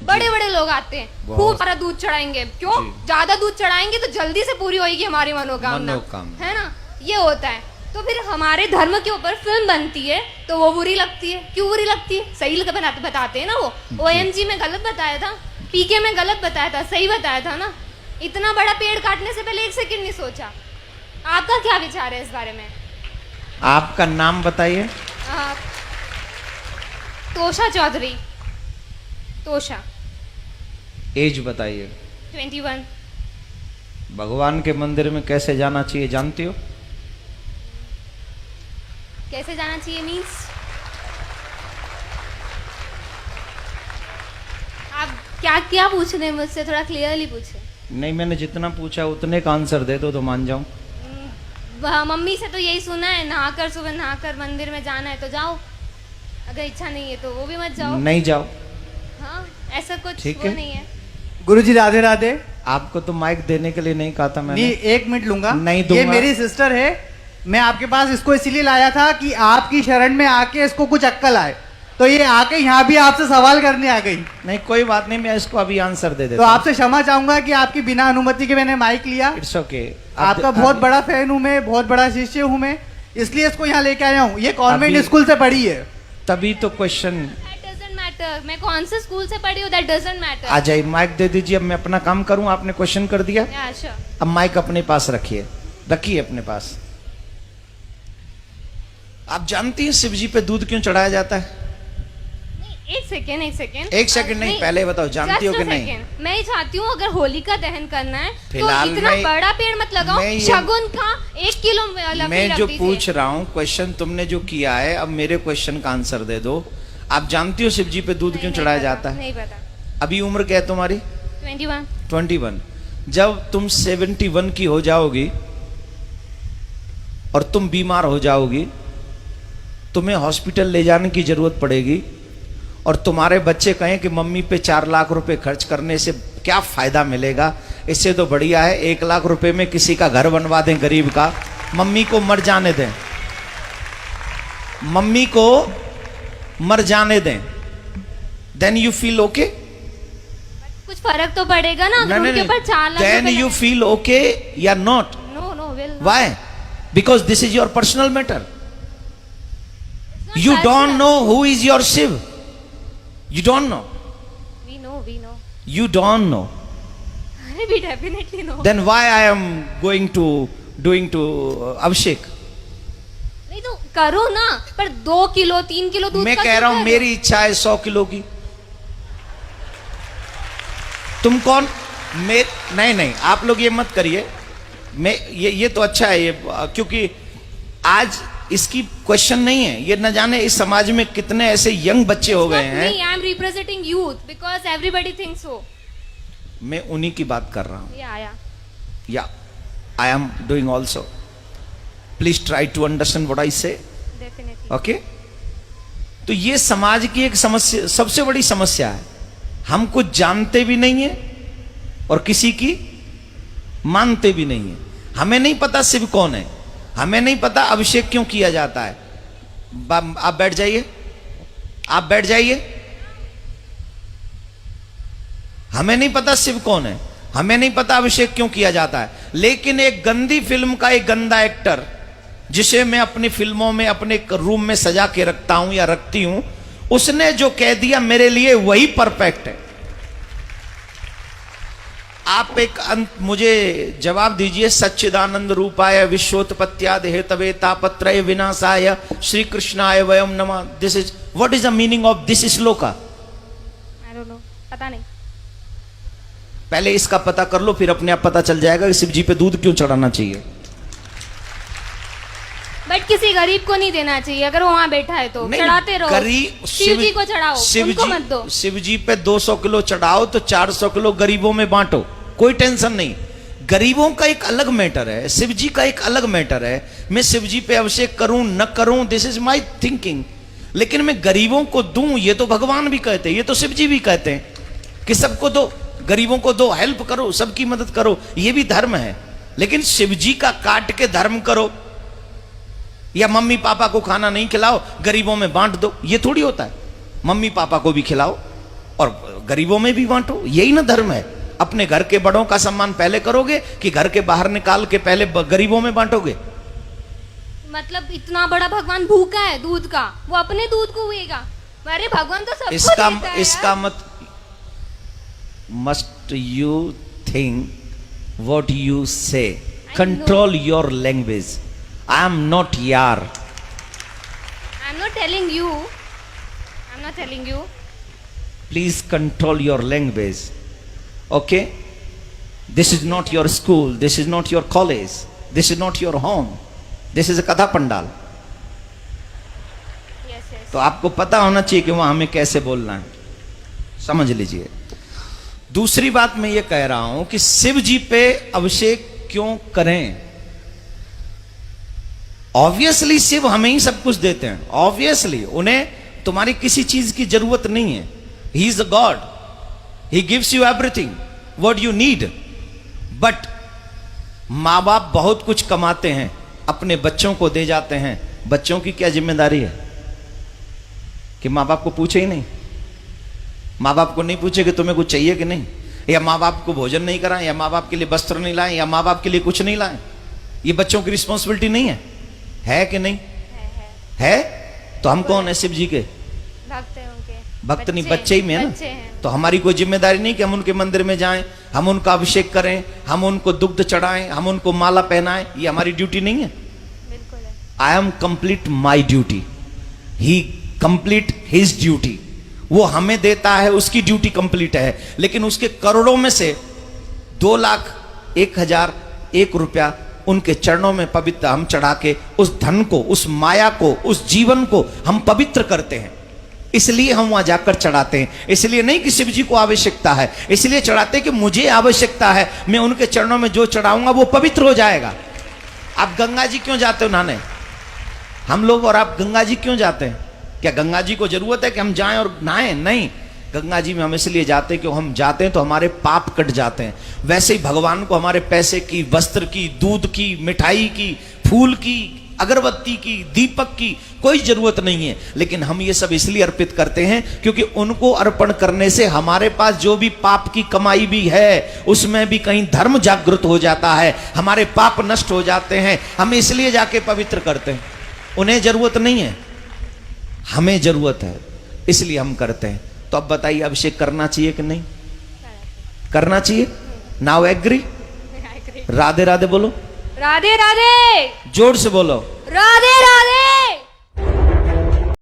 बड़े बड़े लोग आते हैं, खूब सारा दूध चढ़ाएंगे। क्यों? ज्यादा दूध चढ़ाएंगे तो जल्दी से पूरी होगी हमारी मनोकामना, है ना? ये होता है। तो फिर हमारे धर्म के ऊपर फिल्म बनती है तो वो बुरी लगती है। क्यों बुरी लगती है? सही बताते हैं ना। वो OMG में गलत बताया था, PK में गलत बताया था, सही बताया था ना। इतना बड़ा पेड़ काटने से पहले 1 सेकंड नहीं सोचा। आपका क्या विचार है इस बारे में? आपका नाम बताइए। तोषा चौधरी। तोषा। एज बताइए। 21। भगवान के मंदिर में कैसे जाना चाहिए जानती हो? कैसे जाना चाहिए मीन्स? आप क्या क्या पूछ रहे हैं मुझसे? थोड़ा क्लियरली पूछे। नहीं, मैंने जितना पूछा उतने का आंसर दे दो तो मान जाऊं। मम्मी से तो यही सुना है, नहाकर सुबह नहाकर मंदिर में जाना है तो जाओ, अगर इच्छा नहीं है तो वो भी मत जाओ। नहीं जाओ। हाँ, ऐसा कुछ ठीक वो है। नहीं है। गुरुजी राधे राधे। आपको तो माइक देने के लिए नहीं कहा था मैंने। नहीं, 1 मिनट लूंगा। नहीं दूंगा। ये मेरी सिस्टर है। मैं आपके पास इसको इसीलिए लाया था कि आपकी शरण में आके इसको कुछ अक्कल आए, तो ये आके यहाँ भी आपसे सवाल करने आ गई। नहीं, कोई बात नहीं, मैं इसको अभी आंसर दे तो देता हूं। आपसे क्षमा चाहूंगा कि आपकी बिना अनुमति के मैंने माइक लिया। It's okay. आपका बहुत बड़ा फैन हूँ मैं, बहुत बड़ा शिष्य हूँ मैं, इसलिए इसको यहाँ लेके आया हूँ। ये कॉन्वेंट स्कूल से पढ़ी है। तभी तो क्वेश्चन। That doesn't matter। मैं कौन से स्कूल से पढ़ी हूँ, that doesn't matter। आ जाइए, माइक दे दीजिए। अब मैं अपना काम करूं, आपने क्वेश्चन कर दिया। Yeah, sure। अब माइक अपने पास रखिए, रखिए अपने पास। आप जानती हैं शिव जी पे दूध क्यों चढ़ाया जाता है? एक सेकेंड। एक सेकंड नहीं, पहले बताओ जानती हो कि नहीं? मैं ही चाहती हूँ, अगर होलिका दहन करना है तो फिलहाल इतना मैं- बड़ा पेड़ मत लगाओ। मैं ये- शगुन का 1 किलो लकड़ी मैं रख जो दीजिए। पूछ रहा हूँ क्वेश्चन तुमने जो किया है, अब मेरे क्वेश्चन का आंसर दे दो। आप जानती हो शिव जी पे दूध क्यों नहीं चढ़ाया पता, जाता है? नहीं पता। अभी उम्र क्या है तुम्हारी? 21। 21। जब तुम 71 की हो जाओगी और तुम बीमार हो जाओगी, तुम्हें हॉस्पिटल ले जाने की जरूरत पड़ेगी और तुम्हारे बच्चे कहें कि मम्मी पे 4 लाख रुपए खर्च करने से क्या फायदा मिलेगा, इससे तो बढ़िया है 1 लाख रुपए में किसी का घर बनवा दें गरीब का, मम्मी को मर जाने दें, मम्मी को मर जाने दें। Then you feel okay? कुछ फर्क तो पड़ेगा ना अगर उनके ऊपर 4 lakh then you feel okay या not? No will. Why? Because this is your personal matter. You don't know who is your Shiv. You don't know. We know. You don't know. We definitely know। Then why I am going to doing to Abhishek? नहीं तो करो ना, पर 2 kilo 3 kilo दूध मैं का कह क्यों रहा हूं कर मेरी इच्छा है 100 किलो की। तुम कौन? नहीं, आप लोग ये मत करिए। मैं ये तो अच्छा है ये, क्योंकि आज इसकी क्वेश्चन नहीं है। ये न जाने इस समाज में कितने ऐसे यंग बच्चे हो गए हैं। I am representing youth because everybody thinks so. मैं उन्हीं की बात कर रहा हूं। Yeah I am doing also. Please try to understand what I say. Definitely. Okay? तो ये समाज की एक समस्या, सबसे बड़ी समस्या है। हम कुछ जानते भी नहीं है और किसी की मानते भी नहीं है। हमें नहीं पता शिव कौन है, हमें नहीं पता अभिषेक क्यों किया जाता है। आप बैठ जाइए, आप बैठ जाइए। हमें नहीं पता शिव कौन है, हमें नहीं पता अभिषेक क्यों किया जाता है। लेकिन एक गंदी फिल्म का एक गंदा एक्टर, जिसे मैं अपनी फिल्मों में अपने रूम में सजा के रखता हूं या रखती हूं, उसने जो कह दिया मेरे लिए वही परफेक्ट है। आप एक मुझे जवाब दीजिए। सच्चिदानंद रूपाय विश्वोत्पत्त्यादि हेतवे तापत्रय विनाशाय श्री कृष्णाय वयम नमः। This is what is the meaning of this shloka? I don't know, पता नहीं। पहले इसका पता कर लो, फिर अपने आप पता चल जाएगा कि शिव जी पे दूध क्यों चढ़ाना चाहिए। बट किसी गरीब को नहीं देना चाहिए, अगर वो वहां बैठा है तो चढ़ाते रहो। शिव जी को चढ़ाओ, उनको मत दो। शिव जी पे 200 किलो चढ़ाओ तो 400 किलो गरीबों में बांटो, कोई टेंशन नहीं। गरीबों का एक अलग मैटर है, शिव जी का एक अलग मैटर है। मैं शिव जी पे अभिषेक करूं न करूं, दिस इज माई थिंकिंग। लेकिन मैं गरीबों को दूं, ये तो भगवान भी कहते हैं, ये तो शिव जी भी कहते हैं कि सबको दो, गरीबों को दो, हेल्प करो, सबकी मदद करो, ये भी धर्म है। लेकिन शिव जी का काट के धर्म करो या मम्मी पापा को खाना नहीं खिलाओ, गरीबों में बांट दो, ये थोड़ी होता है। मम्मी पापा को भी खिलाओ, और गरीबों में भी बांटो, यही ना धर्म है। अपने घर के बड़ों का सम्मान पहले करोगे कि घर के बाहर निकाल के पहले गरीबों में बांटोगे? मतलब इतना बड़ा भगवान भूखा है दूध का, वो अपने दूध को हुएगा? अरे भगवान तो सबको देता है इसका यार। मत must you think what you say, control your language. I am not यार, I'm not telling you. I'm not telling you. please control your language, okay? This is not your school, this is not your college, this is not your home, this is a कथा pandal. Yes, yes. तो आपको पता होना चाहिए कि वहां हमें कैसे बोलना है, समझ लीजिए। दूसरी बात मैं ये कह रहा हूं कि शिव जी पे अभिषेक क्यों करें? ऑब्वियसली शिव हमें ही सब कुछ देते हैं, ऑब्वियसली उन्हें तुम्हारी किसी चीज की जरूरत नहीं है। He is a God, he gives you everything what you need. But माँ बाप बहुत कुछ कमाते हैं, अपने बच्चों को दे जाते हैं। बच्चों की क्या जिम्मेदारी है कि माँ बाप को पूछे ही नहीं? माँ बाप को नहीं पूछे कि तुम्हें कुछ चाहिए कि नहीं, या माँ बाप को भोजन नहीं कराएं, या माँ बाप के लिए वस्त्र नहीं लाएं, या माँ बाप के लिए कुछ नहीं लाएं? ये बच्चों की रिस्पॉन्सिबिलिटी नहीं है कि नहीं? है। तो हम कौन है? शिव जी के भक्त हैं उनके। भक्त नहीं, बच्चे ही में है बच्चे ना। हैं। तो हमारी कोई जिम्मेदारी नहीं कि हम उनके मंदिर में जाएं, हम उनका अभिषेक करें, हम उनको दुग्ध चढ़ाएं, हम उनको माला पहनाएं? ये हमारी ड्यूटी नहीं है। बिल्कुल है। I am complete my duty, he complete his duty. वो हमें देता है, उसकी ड्यूटी कंप्लीट है। लेकिन उसके करोड़ों में से 2,01,001 रुपया उनके चरणों में पवित्र हम चढ़ा के उस धन को, उस माया को, उस जीवन को हम पवित्र करते हैं। इसलिए हम वहां जाकर चढ़ाते हैं। इसलिए नहीं कि शिव जी को आवश्यकता है, इसलिए चढ़ाते कि मुझे आवश्यकता है, मैं उनके चरणों में जो चढ़ाऊंगा वो पवित्र हो जाएगा। आप गंगा जी क्यों जाते हो नहाने? हम लोग और आप गंगा जी क्यों जाते हैं? क्या गंगा जी को जरूरत है कि हम जाएं और नहाएं? नहीं, गंगा जी में हम इसलिए जाते हैं कि हम जाते हैं तो हमारे पाप कट जाते हैं। वैसे ही भगवान को हमारे पैसे की, वस्त्र की, दूध की, मिठाई की, फूल की, अगरबत्ती की, दीपक की कोई जरूरत नहीं है। लेकिन हम ये सब इसलिए अर्पित करते हैं क्योंकि उनको अर्पण करने से हमारे पास जो भी पाप की कमाई भी है उसमें भी कहीं धर्म जागृत हो जाता है, हमारे पाप नष्ट हो जाते हैं। हम इसलिए जाके पवित्र करते हैं। उन्हें जरूरत नहीं है, हमें जरूरत है, इसलिए हम करते हैं। तो अब बताइए, अभिषेक करना चाहिए कि नहीं करना चाहिए? Now agree? राधे राधे बोलो, राधे राधे, जोर से बोलो, राधे राधे।